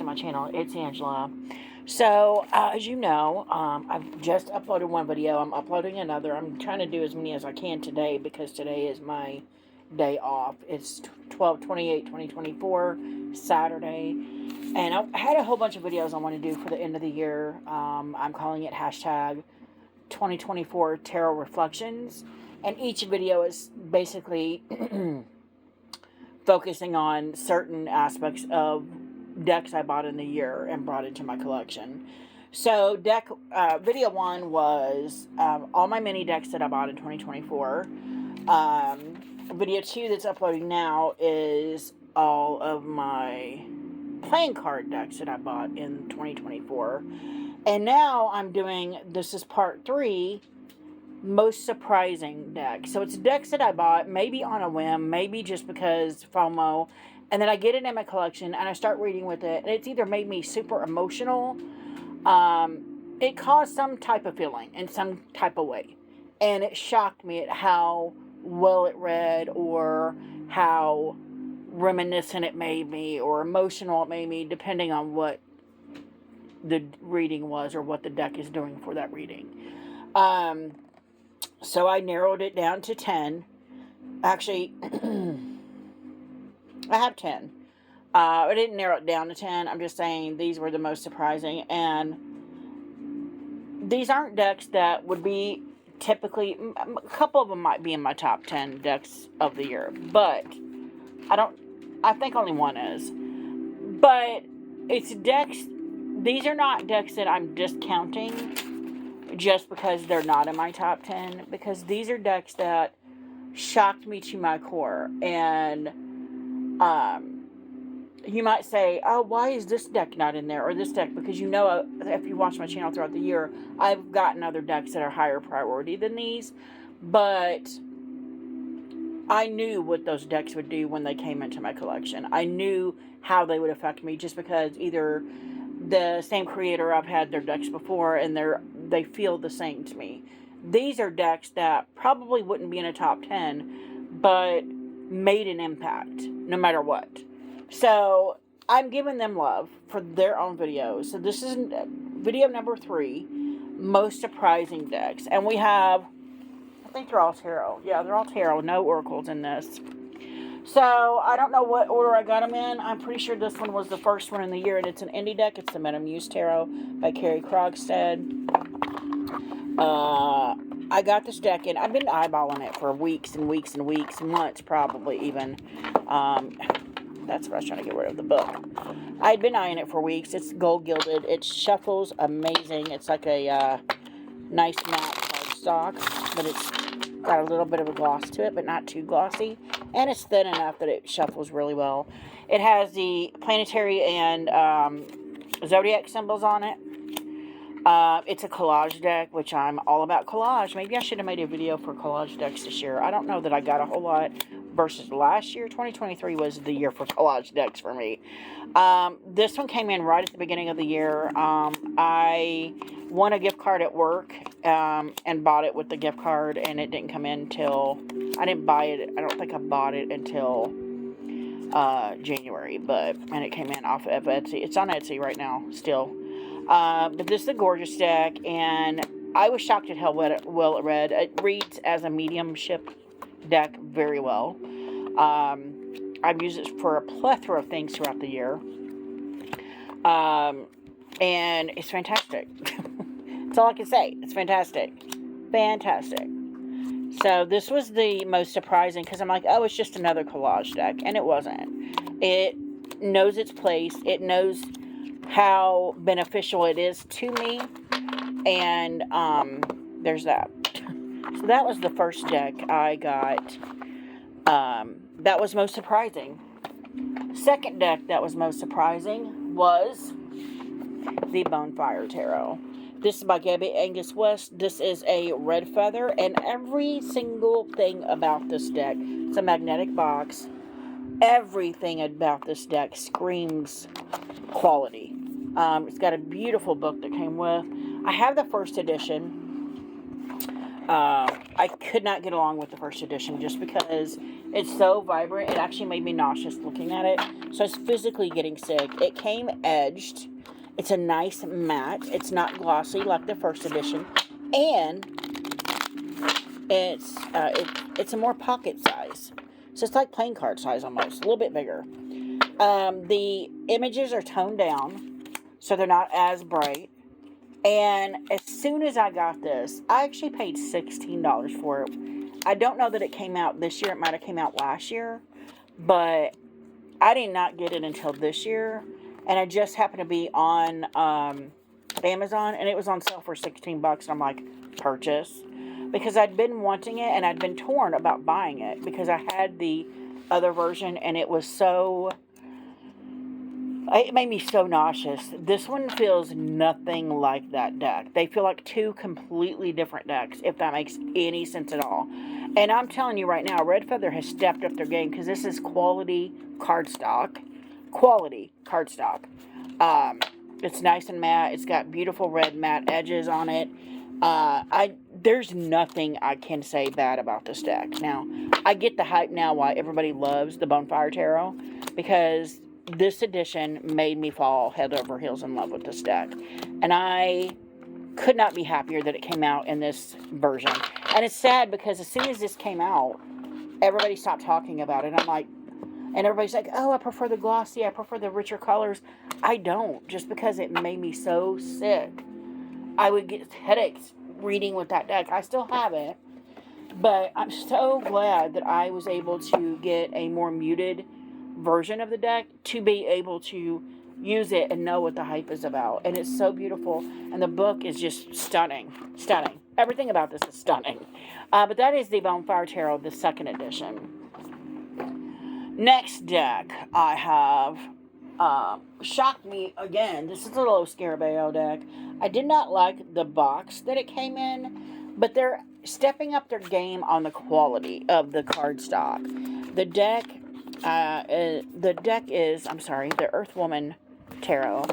watching my channel. It's Angela. So, as you know, I've just uploaded one video. I'm uploading another. I'm trying to do as many as I can today because today is my day off. It's 12/28/2024, Saturday. And I had a whole bunch of videos I want to do for the end of the year. I'm calling it hashtag 2024 Tarot Reflections. And each video is basically focusing on certain aspects of decks I bought in the year and brought into my collection. So video 1 was all my mini decks that I bought in 2024. Video 2 that's uploading now is all of my playing card decks that I bought in 2024. And now I'm doing, this is part 3, most surprising decks. So it's decks that I bought, maybe on a whim, maybe just because FOMO, and then I get it in my collection and I start reading with it, and it's either made me super emotional, it caused some type of feeling in some type of way, and it shocked me at how well it read, or how reminiscent it made me, or emotional it made me, depending on what the reading was or what the deck is doing for that reading. So I narrowed it down to 10. Actually, I have 10. I didn't narrow it down to 10. I'm just saying these were the most surprising. And these aren't decks that would be typically, a couple of them might be in my top 10 decks of the year. But I think only one is. But it's decks, these are not decks that I'm discounting just because they're not in my top 10, because these are decks that shocked me to my core. And you might say, oh, why is this deck not in there, or this deck? Because you know, if you watch my channel throughout the year, I've gotten other decks that are higher priority than these, but I knew what those decks would do when they came into my collection. I knew how they would affect me, just because either the same creator, I've had their decks before, and they feel the same to me. These are decks that probably wouldn't be in a top 10, but made an impact no matter what. So I'm giving them love for their own videos. So this is video number 3, most surprising decks. And we have, I think they're all tarot. Yeah, they're all tarot. No oracles in this. So I don't know what order I got them in. I'm pretty sure this one was the first one in the year, and it's an indie deck. It's the Minum Use Tarot by Carrie Krogstad. I got this deck, and I've been eyeballing it for weeks and weeks and weeks, months probably even. That's what I was trying to get rid of, the book. I'd been eyeing it for weeks. It's gold gilded. It shuffles amazing. It's like a nice matte cardstock, but it's got a little bit of a gloss to it, but not too glossy. And it's thin enough that it shuffles really well. It has the planetary and zodiac symbols on it. It's a collage deck, which I'm all about collage. Maybe I should have made a video for collage decks this year. I don't know that I got a whole lot versus last year. 2023 was the year for collage decks for me. This one came in right at the beginning of the year. I won a gift card at work and bought it with the gift card, and it didn't come in till, I didn't buy it, I don't think I bought it until January, and it came in off of Etsy. It's on Etsy right now still. But this is a gorgeous deck, and I was shocked at how well it read. It reads as a mediumship deck very well. I've used it for a plethora of things throughout the year. And it's fantastic. That's all I can say. It's fantastic. Fantastic. So this was the most surprising, because I'm like, oh, it's just another collage deck. And it wasn't. It knows its place. It knows how beneficial it is to me. And there's that. So that was the first deck I got. That was most surprising. Second deck that was most surprising was the Bonfire Tarot. This is by Gabby Angus West. This is a red feather, and every single thing about this deck, it's a magnetic box. Everything about this deck screams quality. It's got a beautiful book that came with. I have the first edition. I could not get along with the first edition just because It's so vibrant, it actually made me nauseous looking at it. So I was physically getting sick. It came edged. It's a nice matte. It's not glossy like the first edition. And it's a more pocket size. So it's like playing card size almost. A little bit bigger. The images are toned down, so they're not as bright. And as soon as I got this, I actually paid $16 for it. I don't know that it came out this year. It might have came out last year. But I did not get it until this year. And I just happened to be on Amazon. And it was on sale for $16. And I'm like, purchase. Because I'd been wanting it. And I'd been torn about buying it. Because I had the other version. And it was so... It made me so nauseous. This one feels nothing like that deck. They feel like two completely different decks, if that makes any sense at all. And I'm telling you right now, Red Feather has stepped up their game because this is quality cardstock. Quality cardstock. It's nice and matte. It's got beautiful red matte edges on it. There's nothing I can say bad about this deck. Now, I get the hype now why everybody loves the Bonfire Tarot, because this edition made me fall head over heels in love with this deck. And I could not be happier that it came out in this version. And it's sad because as soon as this came out, everybody stopped talking about it. I'm like, and everybody's like, oh, I prefer the glossy, I prefer the richer colors. I don't, just because it made me so sick. I would get headaches reading with that deck. I still have it. But I'm so glad that I was able to get a more muted version of the deck to be able to use it and know what the hype is about. And it's so beautiful, and the book is just stunning. Everything about this is stunning. But that is the Bonfire Tarot, the second edition. Next deck I have shocked me again. This is a Low Scarabeo deck. I did not like the box that it came in, but they're stepping up their game on the quality of the cardstock. The deck is, I'm sorry, the Earthwoman Tarot.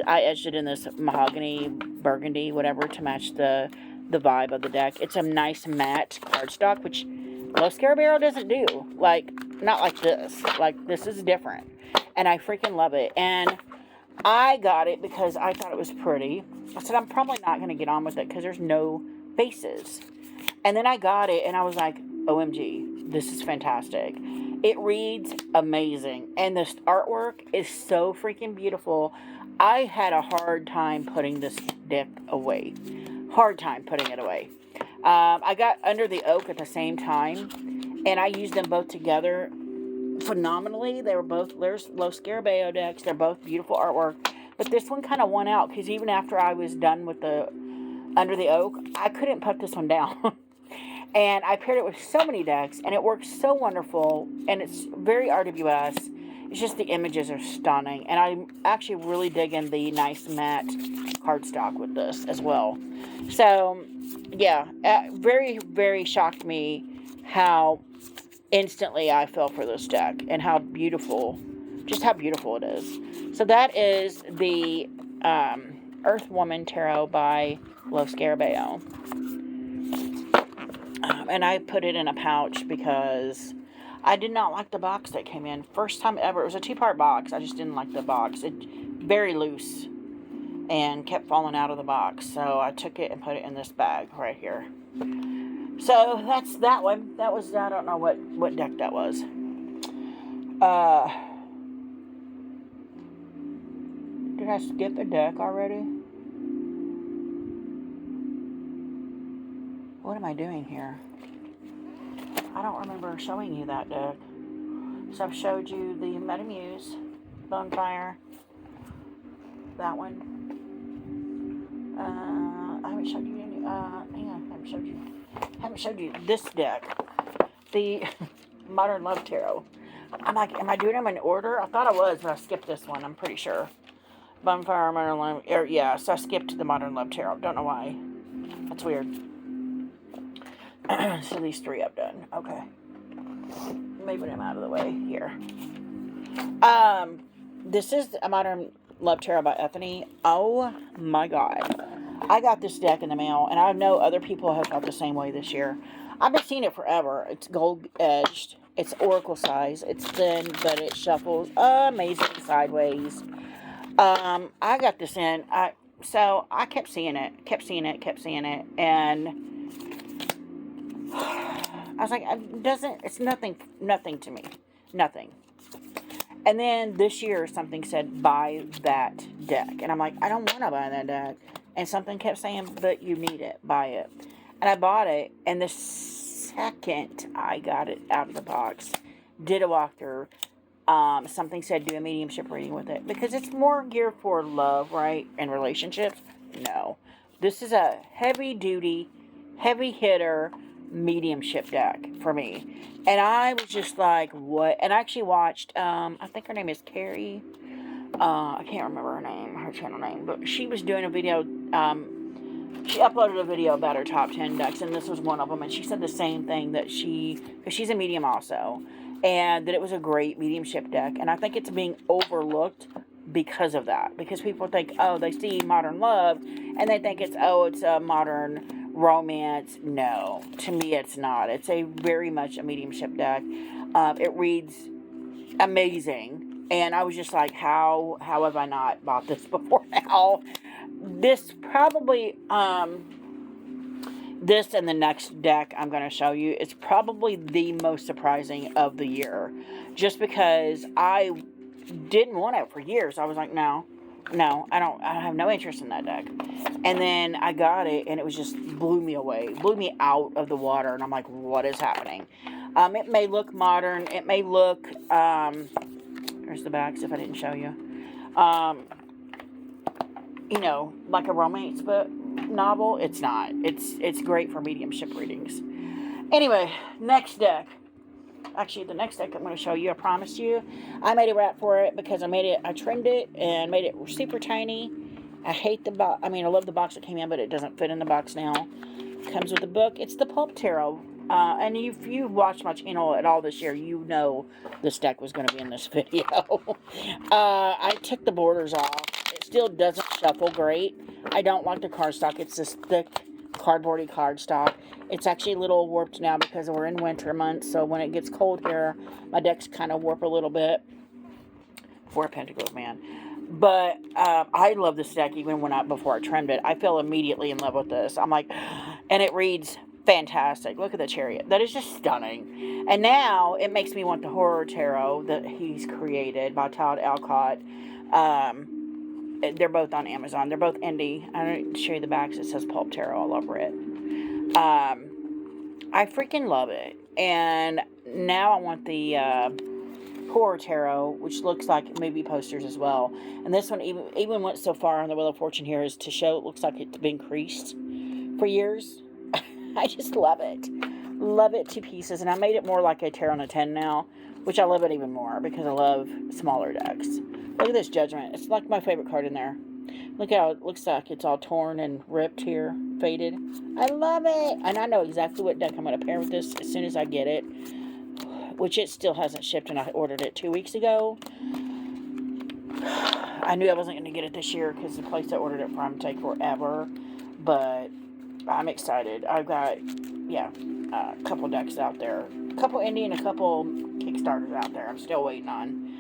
I edged it in this mahogany, burgundy, whatever, to match the vibe of the deck. It's a nice matte cardstock, which Low Scarabeo doesn't do. Like, not like this. Like, this is different. And I freaking love it. And I got it because I thought it was pretty. I said, I'm probably not going to get on with it because there's no faces. And then I got it, and I was like, OMG, this is fantastic. It reads amazing, and this artwork is so freaking beautiful. I had a hard time putting this deck away. Hard time putting it away. I got Under the Oak at the same time, and I used them both together phenomenally. They're Low Scarabeo decks. They're both beautiful artwork, but this one kind of won out because even after I was done with the Under the Oak, I couldn't put this one down. And I paired it with so many decks, and it works so wonderful, and it's very RWS. It's just the images are stunning, and I'm actually really digging the nice matte cardstock with this as well. So, yeah, very, very shocked me how instantly I fell for this deck, and how beautiful it is. So that is the Earthwoman Tarot by Low Scarabeo. And I put it in a pouch because I did not like the box that came in. First time ever. It was a 2-part box. I just didn't like the box. It very loose and kept falling out of the box. So I took it and put it in this bag right here. So that's that one. That was, I don't know what deck that was. Did I skip a deck already? What am I doing here? I don't remember showing you that deck. So I've showed you the Minum Use, Bonfire, that one. I haven't showed you any. I haven't showed you this deck, the Modern Love Tarot. I'm like, am I doing them in order? I thought I was, but I skipped this one. I'm pretty sure. Bonfire, Modern Love. Yeah, so I skipped the Modern Love Tarot. Don't know why. That's weird. So these 3 I've done. Okay. Moving them out of the way here. This is a Modern Love Tarot by Ethany. Oh my god. I got this deck in the mail, and I know other people have felt the same way this year. I've been seeing it forever. It's gold edged. It's oracle size. It's thin, but it shuffles amazing sideways. I got this in. So I kept seeing it, and I was like, it's nothing to me, nothing. And then this year, something said, buy that deck. And I'm like, I don't want to buy that deck. And something kept saying, but you need it, buy it. And I bought it, and the second I got it out of the box, did a walkthrough, something said, do a mediumship reading with it. Because it's more geared for love, right, and relationships. No. This is a heavy-duty, heavy-hitter mediumship deck for me. And I was just like, what? And I actually watched, I think her name is Carrie. I can't remember her channel name, but she was doing a video, she uploaded a video about her top 10 decks, and this was one of them, and she said the same thing, that because she's a medium also, and that it was a great mediumship deck, and I think it's being overlooked because of that, because people think, oh, they see modern love, and they think it's a modern romance. No, to me it's not. It's a very much a mediumship deck. It reads amazing, and I was just like, how have I not bought this before now? This probably, this and the next deck I'm going to show you, it's probably the most surprising of the year, just because I didn't want it for years. I was like, no, I have no interest in that deck. And then I got it, and it was just blew me away, blew me out of the water, and I'm like, what is happening? It may look modern, it may look, here's the backs if I didn't show you, you know, like a romance book novel. It's not. It's great for mediumship readings. Anyway, next deck. Actually, the next deck I'm going to show you, I promised you. I made a wrap for it because I trimmed it and made it super tiny. I hate the box. I mean, I love the box it came in, but it doesn't fit in the box now. It comes with the book. It's the Pulp Tarot. And if you've watched my channel at all this year, you know this deck was going to be in this video. I took the borders off. It still doesn't shuffle great. I don't like the cardstock. It's this thick, cardboardy cardstock. It's actually a little warped now because we're in winter months, so when it gets cold here, my decks kind of warp a little bit. Four of Pentacles, man. But I love this deck even before I trimmed it. I fell immediately in love with this. I'm like, and it reads fantastic. Look at the Chariot. That is just stunning. And now it makes me want the Horror Tarot that he's created by Todd Alcott. They're both on Amazon. They're both indie. I'm going to show you the backs. It says Pulp Tarot all over it. I freaking love it. And now I want the Horror Tarot, which looks like movie posters as well. And this one even went so far on the Wheel of Fortune here as to show it looks like it's been creased for years. I just love it. Love it to pieces. And I made it more like a Tarot and a 10 now, which I love it even more because I love smaller decks. Look at this Judgment. It's like my favorite card in there. Look how it looks like it's all torn and ripped here, faded. I love it. And I know exactly what deck I'm going to pair with this as soon as I get it, which it still hasn't shipped, and I ordered it 2 weeks ago. I knew I wasn't going to get it this year because the place I ordered it from take forever, but I'm excited. I've got, a couple decks out there. A couple indie and a couple Kickstarters out there I'm still waiting on.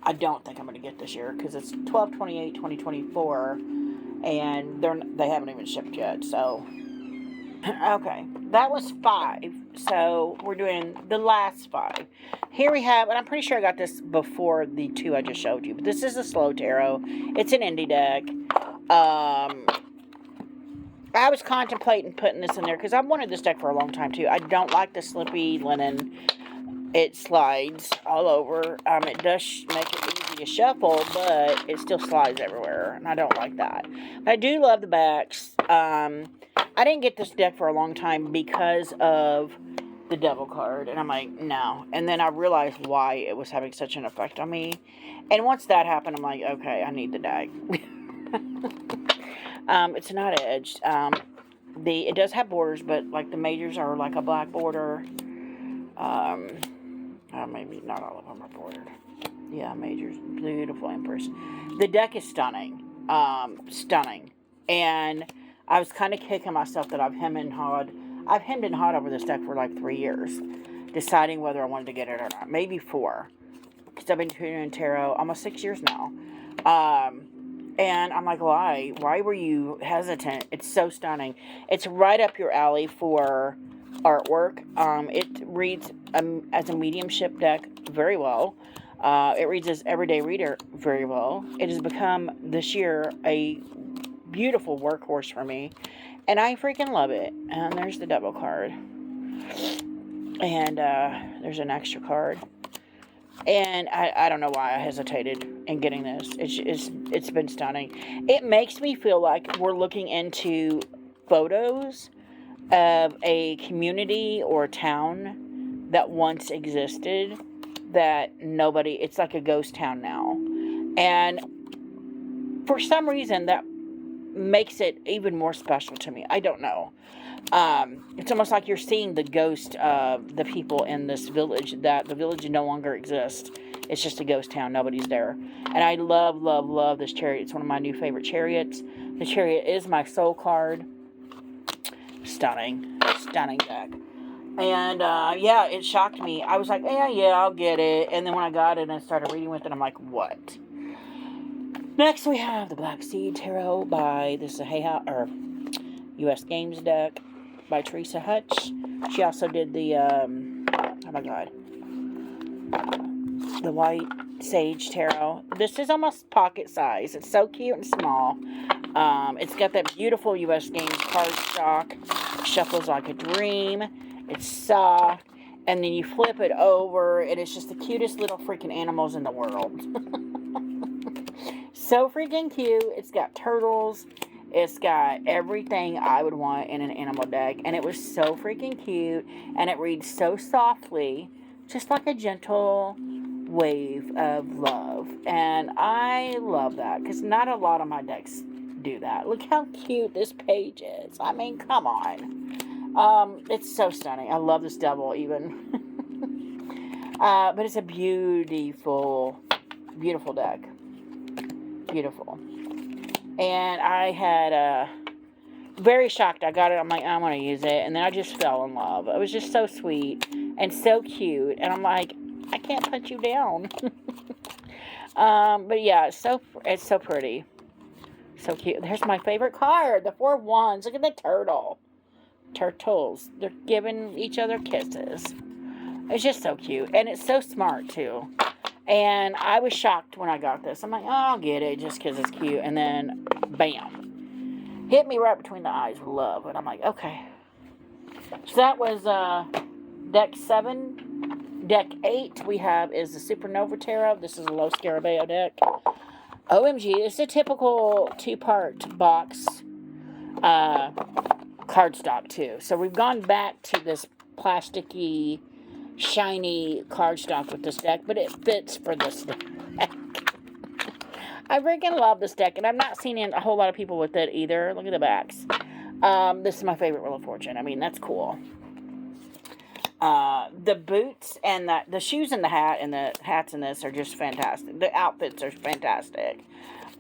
I don't think I'm going to get this year because it's 12/28/2024, and they haven't even shipped yet. So, okay, that was 5. So we're doing the last 5. Here we have, and I'm pretty sure I got this before the 2 I just showed you, but this is a Slow Tarot. It's an indie deck. I was contemplating putting this in there because I've wanted this deck for a long time too. I don't like the slippy linen. It slides all over. It does make it easy to shuffle, but it still slides everywhere, and I don't like that. But I do love the backs. I didn't get this deck for a long time because of the Devil card, and I'm like, no. And then I realized why it was having such an effect on me. And once that happened, I'm like, okay, I need the deck. It's not edged. It does have borders, but like the majors are like a black border. Maybe not all of them are bordered. Yeah, majors. Beautiful Empress. The deck is stunning. Stunning. And I was kind of kicking myself that I've hemmed and hawed over this deck for like 3 years. deciding whether I wanted to get it or not. Maybe 4. Because I've been doing tarot almost 6 years now. And I'm like, why? Why were you hesitant? It's so stunning. It's right up your alley for artwork. It reads as a mediumship deck very well. It reads as everyday reader very well. It has become, this year, a beautiful workhorse for me. And I freaking love it. And there's the Devil card. And there's an extra card. And I don't know why I hesitated in getting this. It's been stunning. It makes me feel like we're looking into photos of a community or town that once existed that nobody, it's like a ghost town now. And for some reason that makes it even more special to me. I don't know. It's almost like you're seeing the ghost of the people in this village, that the village no longer exists. It's just a ghost town. Nobody's there. And I love, love, love this chariot. It's one of my new favorite chariots. The chariot is my soul card. Stunning. Stunning deck. And, yeah, it shocked me. I was like, yeah, I'll get it. And then when I got it and I started reading with it, I'm like, what? Next, we have the Black Seed Tarot by, this is a U.S. Games deck by Teresa Hutch. She also did the, oh my god, the White Sage Tarot. This is almost pocket size. It's so cute and small. It's got that beautiful U.S. Games cardstock. Shuffles like a dream. It's soft. And then you flip it over, and it's just the cutest little freaking animals in the world. So freaking cute. It's got turtles. It's got everything I would want in an animal deck. And it was so freaking cute. And it reads so softly. Just like a gentle wave of love. And I love that. Because not a lot of my decks do that. Look how cute this page is. I mean, come on. It's so stunning. I love this devil even. But it's a beautiful, beautiful deck. Beautiful. And I had very shocked. I got it. I'm like, I want to use it. And then I just fell in love. It was just so sweet and so cute. And I'm like, I can't put you down. But yeah, it's so pretty. So cute. There's my favorite card. The 4 Wands. Look at the turtle. Turtles. They're giving each other kisses. It's just so cute. And it's so smart, too. And I was shocked when I got this. I'm like, oh, I'll get it just because it's cute. And then, bam. Hit me right between the eyes with love. And I'm like, okay. So that was deck 7. Deck 8 we have is the Supernova Tarot. This is a low Scarabeo deck. OMG, it's a typical 2-part box cardstock, too. So we've gone back to this plasticky, shiny cardstock with this deck, but it fits for this deck. I freaking love this deck, and I'm not seeing a whole lot of people with it either. Look at the backs. This is my favorite Wheel of Fortune. I mean, that's cool. The boots and the shoes and the hats in this are just fantastic. The outfits are fantastic.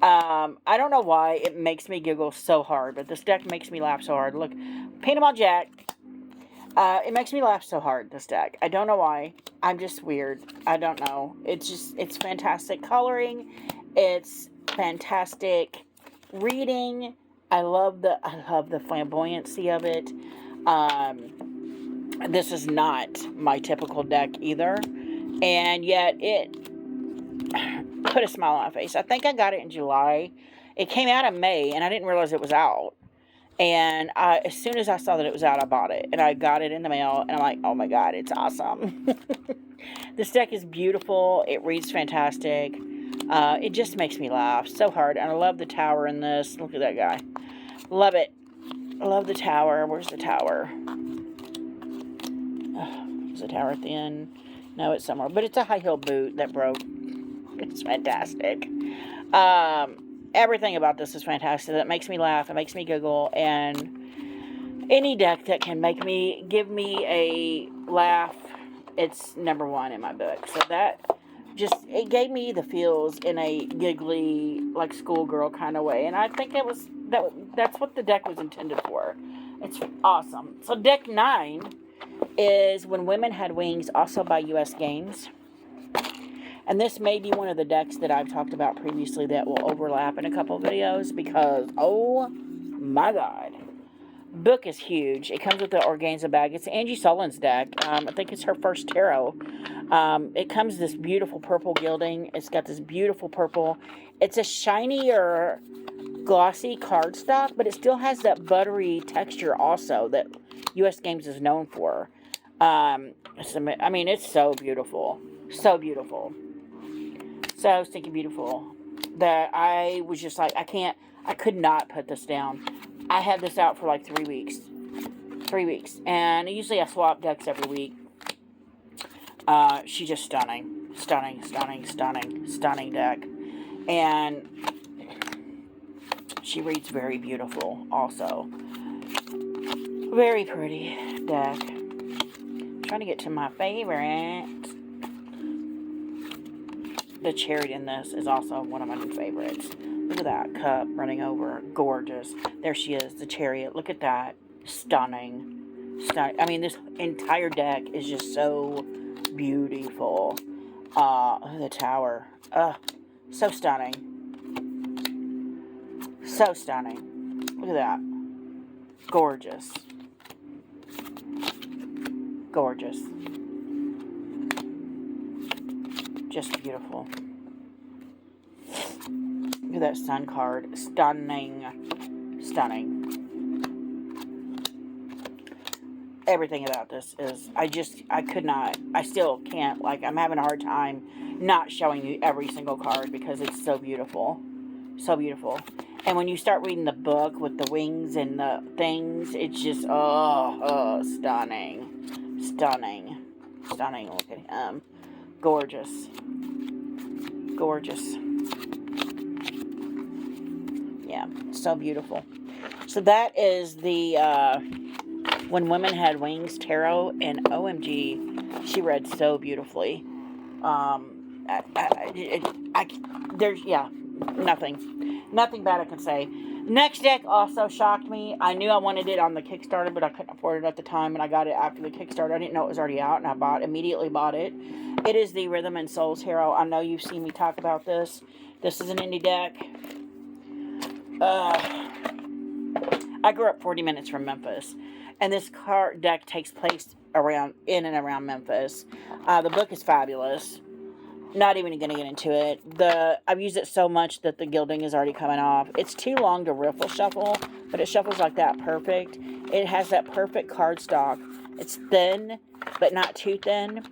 I don't know why it makes me giggle so hard, but this deck makes me laugh so hard. Look, Panama Jack. It makes me laugh so hard, this deck. I don't know why. I'm just weird. I don't know. It's fantastic coloring. It's fantastic reading. I love the flamboyancy of it. This is not my typical deck either. And yet it put a smile on my face. I think I got it in July. It came out in May, and I didn't realize it was out. And as soon as I saw that it was out, I bought it. And I got it in the mail, and I'm like, oh my god, it's awesome. This deck is beautiful. It reads fantastic. It just makes me laugh so hard. And I love the tower in this. Look at that guy. Love it. I love the tower. Where's the tower? Is the tower at the end? No, it's somewhere. But it's a high-heel boot that broke. It's fantastic. Everything about this is fantastic. It makes me laugh. It makes me giggle. And any deck that can give me a laugh, it's number 1 in my book. So that it gave me the feels in a giggly, like schoolgirl kind of way. And I think that's what the deck was intended for. It's awesome. So deck 9 is When Women Had Wings, also by US Games. And this may be one of the decks that I've talked about previously that will overlap in a couple of videos because, oh my god. Book is huge. It comes with the organza bag. It's Angie Sullivan's deck. I think it's her first tarot. It comes this beautiful purple gilding. It's got this beautiful purple. It's a shinier, glossy cardstock, but it still has that buttery texture also that US Games is known for. I mean, it's so beautiful. So beautiful. So stinking beautiful that I was just like, I could not put this down. I had this out for like 3 weeks. 3 weeks. And usually I swap decks every week. She's just stunning. Stunning, stunning, stunning, stunning deck. And she reads very beautiful also. Very pretty deck. Trying to get to my favorite. The Chariot in this is also one of my new favorites. Look at that cup running over. Gorgeous. There she is, the Chariot. Look at that. Stunning. Stunning. I mean, this entire deck is just so beautiful. The Tower. So stunning. So stunning. Look at that. Gorgeous. Gorgeous. Just beautiful. Look at that Sun card. Stunning. Stunning. Everything about this is, I could not, I still can't, like, I'm having a hard time not showing you every single card because it's so beautiful. So beautiful. And when you start reading the book with the wings and the things, it's just, stunning. Stunning. Stunning. Look at him. Gorgeous. Gorgeous. Yeah, so beautiful. So that is the When Women Had Wings Tarot, and OMG, she read so beautifully. There's nothing bad I can say. Next deck also shocked me. I knew I wanted it on the Kickstarter, but I couldn't afford it at the time, and I got it after the Kickstarter. I didn't know it was already out, and I immediately bought it. It is the Rhythm and Soul Tarot. I know you've seen me talk about this. This is an indie deck. I grew up 40 minutes from Memphis, and this card deck takes place in and around Memphis. The book is fabulous. Not even going to get into it. I've used it so much that the gilding is already coming off. It's too long to riffle shuffle, but it shuffles like that perfect. It has that perfect cardstock. It's thin, but not too thin.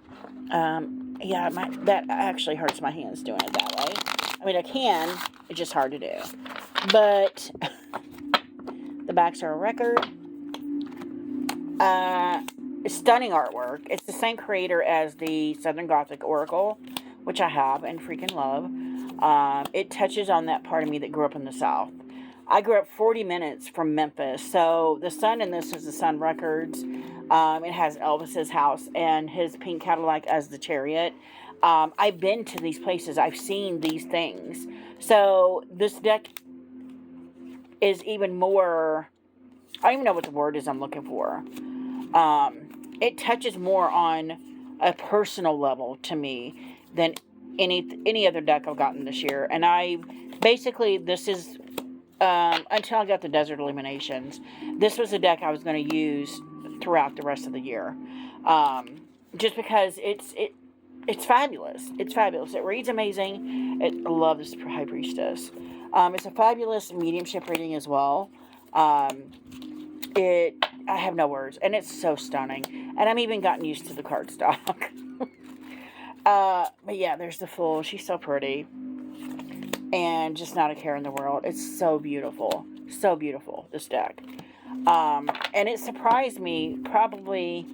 That actually hurts my hands doing it that way. I mean, I can. It's just hard to do. But the backs are a record. Stunning artwork. It's the same creator as the Southern Gothic Oracle, which I have and freaking love. It touches on that part of me that grew up in the South. I grew up 40 minutes from Memphis, so the Sun in this is the Sun Records. It has Elvis's house and his pink Cadillac as the Chariot. I've been to these places. I've seen these things. So this deck is even more, I don't even know what the word is I'm looking for. It touches more on a personal level to me than any other deck I've gotten this year. And this is, until I got the Desert Illuminations, this was a deck I was going to use throughout the rest of the year. Just because it's fabulous. It's fabulous. It reads amazing. I love this High Priestess. It's a fabulous mediumship reading as well. I have no words, and it's so stunning. And I'm even gotten used to the cardstock. But yeah, there's the Fool. She's so pretty. And just not a care in the world. It's so beautiful. So beautiful, this deck. And it surprised me probably,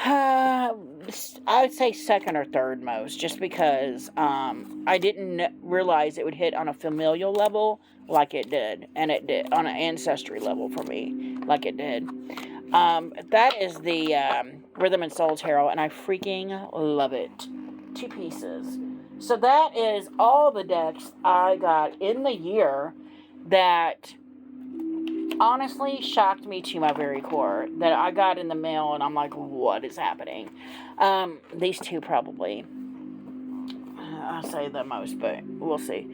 I would say second or third most, just because I didn't realize it would hit on a familial level like it did, and it did on an ancestry level for me, like it did. That is the Rhythm and Soul Tarot, and I freaking love it. 2 pieces. So that is all the decks I got in the year that honestly shocked me to my very core that I got in the mail and I'm like, what is happening? These two probably, I'll say the most, but we'll see.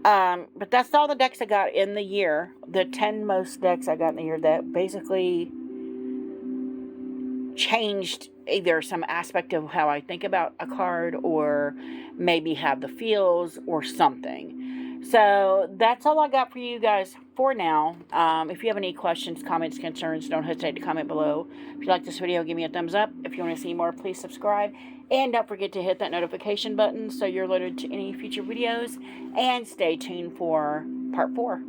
But that's all the decks I got in the year. The 10 most decks I got in the year that basically changed either some aspect of how I think about a card or maybe have the feels or something. So that's all I got for you guys for now. If you have any questions, comments, concerns, don't hesitate to comment below. If you like this video, give me a thumbs up. If you want to see more, please subscribe. And don't forget to hit that notification button so you're alerted to any future videos. And stay tuned for part 4.